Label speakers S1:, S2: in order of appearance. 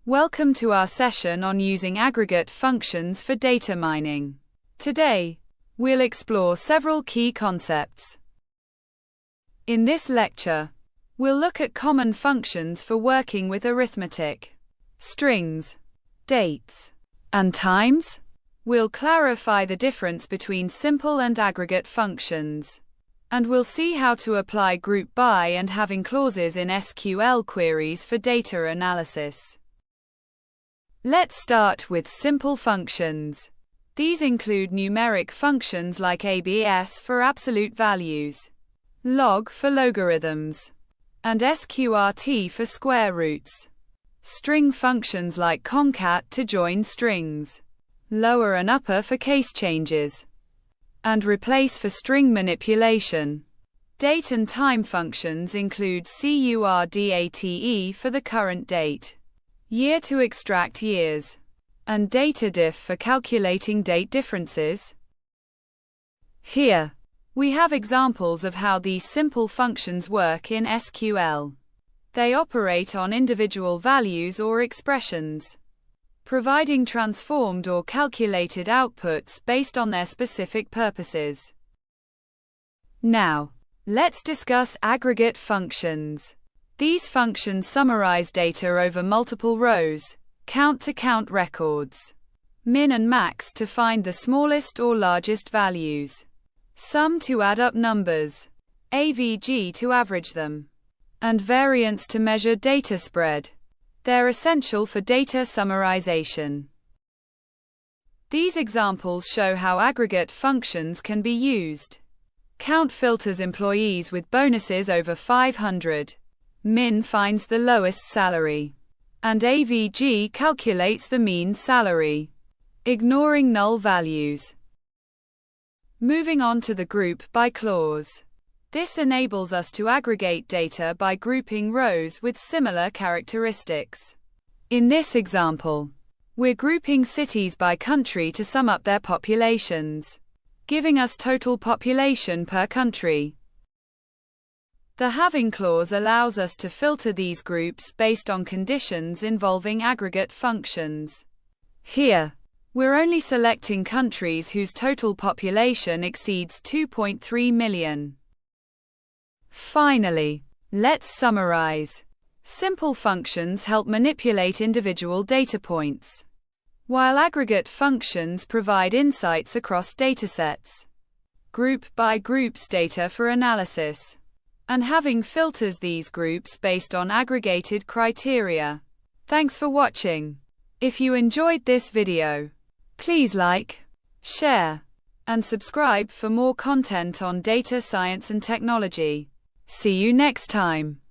S1: Welcome to our session on using aggregate functions for data mining. Today, we'll explore several key concepts. In this lecture, we'll look at common functions for working with arithmetic, strings, dates, and times. We'll clarify the difference between simple and aggregate functions, and we'll see how to apply group by and having clauses in SQL queries for data analysis. Let's start with simple functions. These include numeric functions like ABS for absolute values, log for logarithms, and sqrt for square roots. String functions like concat to join strings, lower and upper for case changes, and replace for string manipulation. Date and time functions include CURDATE for the current date, year to extract years, and datadiff for calculating date differences. Here, we have examples of how these simple functions work in SQL. They operate on individual values or expressions, providing transformed or calculated outputs based on their specific purposes. Now, let's discuss aggregate functions. These functions summarize data over multiple rows, count to count records, min and max to find the smallest or largest values, sum to add up numbers, AVG to average them, and variance to measure data spread. They're essential for data summarization. These examples show how aggregate functions can be used. Count filters employees with bonuses over 500. Min finds the lowest salary, and AVG calculates the mean salary, ignoring null values. Moving on to the group by clause. This enables us to aggregate data by grouping rows with similar characteristics. In this example, we're grouping cities by country to sum up their populations, giving us total population per country. The having clause allows us to filter these groups based on conditions involving aggregate functions. Here, we're only selecting countries whose total population exceeds 2.3 million. Finally, let's summarize. Simple functions help manipulate individual data points, while aggregate functions provide insights across datasets. Group by groups data for analysis, and having filters these groups based on aggregated criteria. Thanks for watching. If you enjoyed this video, please like, share, and subscribe for more content on data science and technology. See you next time.